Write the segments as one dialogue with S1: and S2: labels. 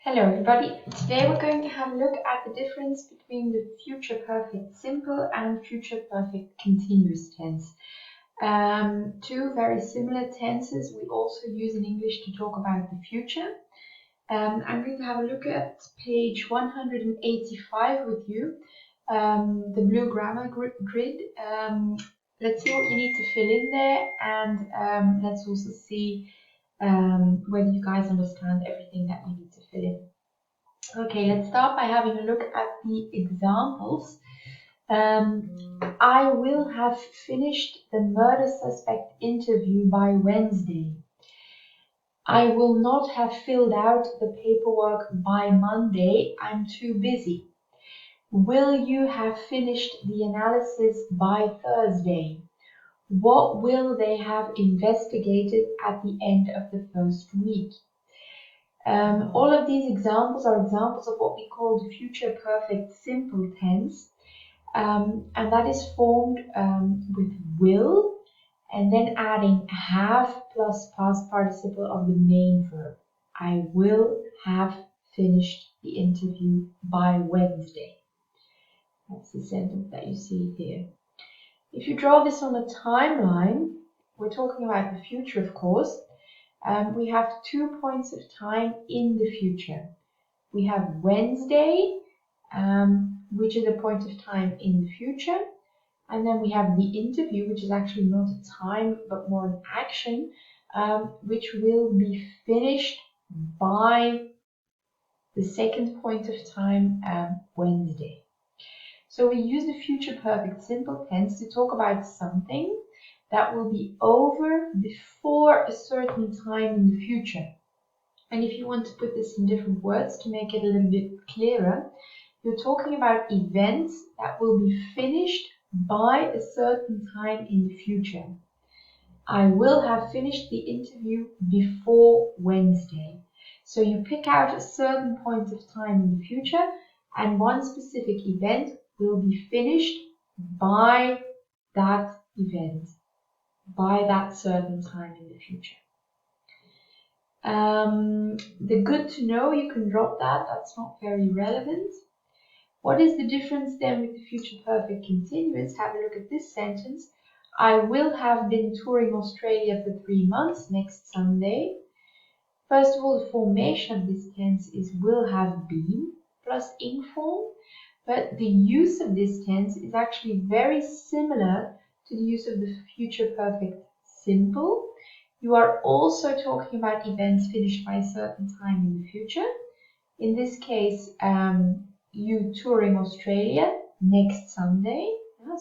S1: Hello everybody, today we're going to have a look at the difference between the future perfect simple and future perfect continuous tense. Two very similar tenses we also use in English to talk about the future. I'm going to have a look at page 185 with you, the blue grammar grid. Let's see what you need to fill in there, and let's also see whether you guys understand everything that you need to fill in. Okay, let's start by having a look at the examples. I will have finished the murder suspect interview by Wednesday. I will not have filled out the paperwork by Monday. I'm too busy. Will you have finished the analysis by Thursday? What will they have investigated at the end of the first week? All of these examples are examples of what we call the future perfect simple tense, and that is formed with will and then adding have plus past participle of the main verb. I will have finished the interview by Wednesday. That's the sentence that you see here. If you draw this on a timeline, we're talking about the future, of course. We have 2 points of time in the future. We have Wednesday, which is a point of time in the future. And then we have the interview, which is actually not a time, but more an action, which will be finished by the second point of time, Wednesday. So we use the future perfect simple tense to talk about something that will be over before a certain time in the future. And if you want to put this in different words to make it a little bit clearer, you're talking about events that will be finished by a certain time in the future. I will have finished the interview before Wednesday. So you pick out a certain point of time in the future, and one specific event will be finished by that event, by that certain time in the future. The good to know, you can drop that, that's not very relevant. What is the difference then with the future perfect continuous? Have a look at this sentence. I will have been touring Australia for 3 months next Sunday. First of all, the formation of this tense is will have been plus ing form, but the use of this tense is actually very similar to the use of the future perfect simple. You are also talking about events finished by a certain time in the future. In this case, you touring Australia next Sunday.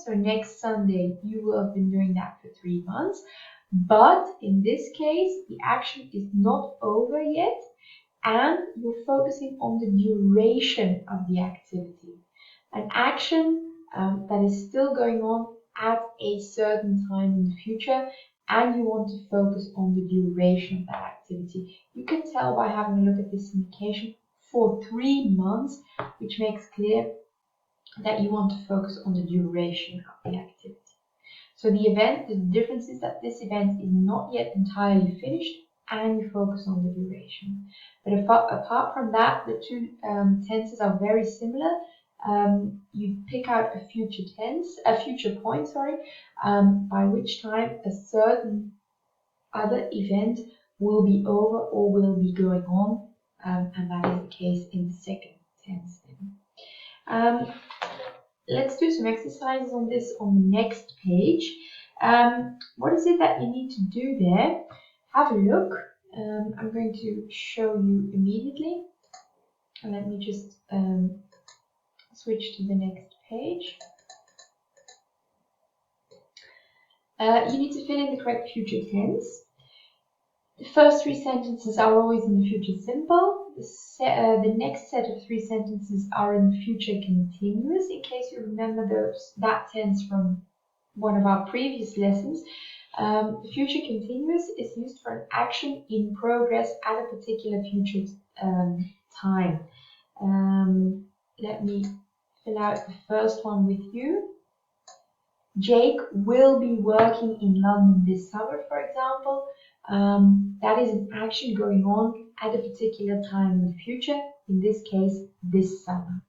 S1: So next Sunday, you will have been doing that for 3 months. But in this case, the action is not over yet, and you're focusing on the duration of the activity. An action that is still going on at a certain time in the future, and you want to focus on the duration of that activity. You can tell by having a look at this indication for 3 months, which makes clear that you want to focus on the duration of the activity. So the difference is that this event is not yet entirely finished, and you focus on the duration. But apart from that, the two tenses are very similar. You pick out a future point, by which time a certain other event will be over or will be going on, and that is the case in the second tense. Let's do some exercises on this on the next page. What is it that you need to do there? Have a look. I'm going to show you immediately. And let me just switch to the next page. You need to fill in the correct future tense. The first 3 sentences are always in the future simple. The next set of 3 sentences are in the future continuous, in case you remember that tense from one of our previous lessons. The future continuous is used for an action in progress at a particular future time. Let me fill out the first one with you. Jake will be working in London this summer, for example. That is an action going on at a particular time in the future, in this case, this summer.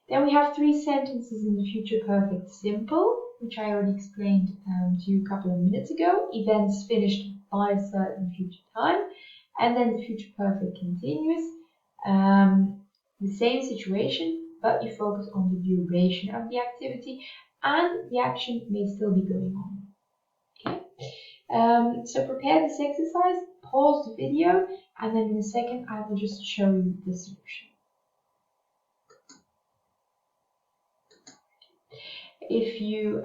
S1: Then we have 3 sentences in the future perfect simple, which I already explained to you a couple of minutes ago. Events finished by a certain future time. And then the future perfect continuous. The same situation, but you focus on the duration of the activity and the action may still be going on. Okay. So prepare this exercise, pause the video, and then in a second I will just show you the solution. If you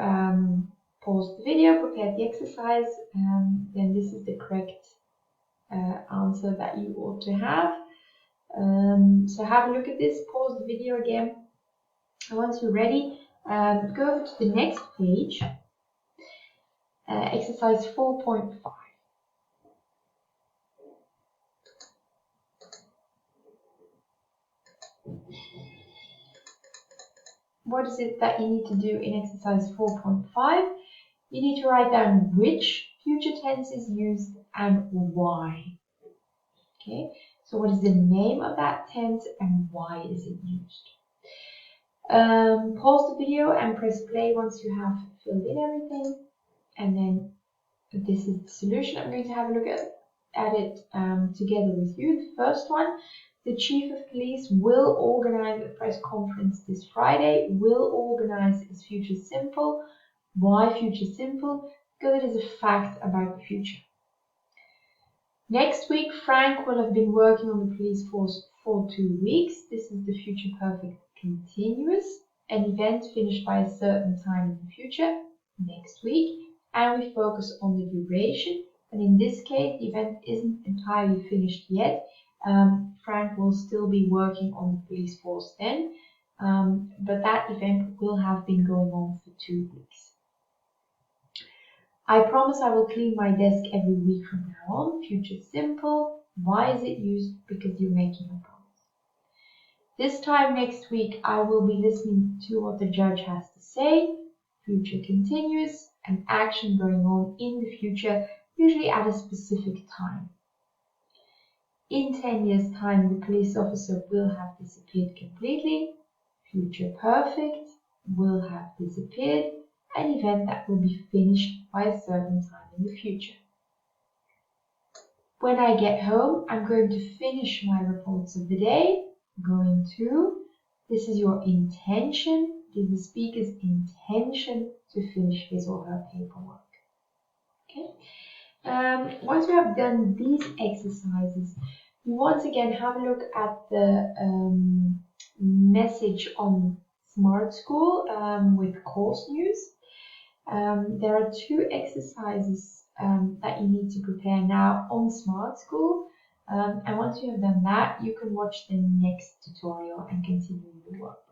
S1: pause the video, prepare the exercise, then this is the correct answer that you ought to have. So have a look at this, pause the video again, and once you're ready, go over to the next page, exercise 4.5. What is it that you need to do in exercise 4.5? You need to write down which future tense is used and why. Okay, so what is the name of that tense and why is it used? Pause the video and press play once you have filled in everything, and then this is the solution. I'm going to have a look at it together with you. The first one, the Chief of Police will organize a press conference this Friday. Will organize is future simple. Why future simple? Because it is a fact about the future. Next week, Frank will have been working on the police force for 2 weeks. This is the future perfect continuous. An event finished by a certain time in the future, next week, and we focus on the duration. And in this case, the event isn't entirely finished yet. Frank will still be working on the police force then, but that event will have been going on for 2 weeks. I promise I will clean my desk every week from now on. Future simple. Why is it used? Because you're making a promise. This time next week, I will be listening to what the judge has to say. Future continuous. An action going on in the future, usually at a specific time. In 10 years' time, the police officer will have disappeared completely. Future perfect. Will have disappeared. An event that will be finished by a certain time in the future. When I get home, I'm going to finish my reports of the day. Going to. This is your intention. It is the speaker's intention to finish his or her paperwork. Okay. Once you have done these exercises, you once again have a look at the message on Smart School with course news. There are 2 exercises that you need to prepare now on Smart School, and once you have done that, you can watch the next tutorial and continue the work.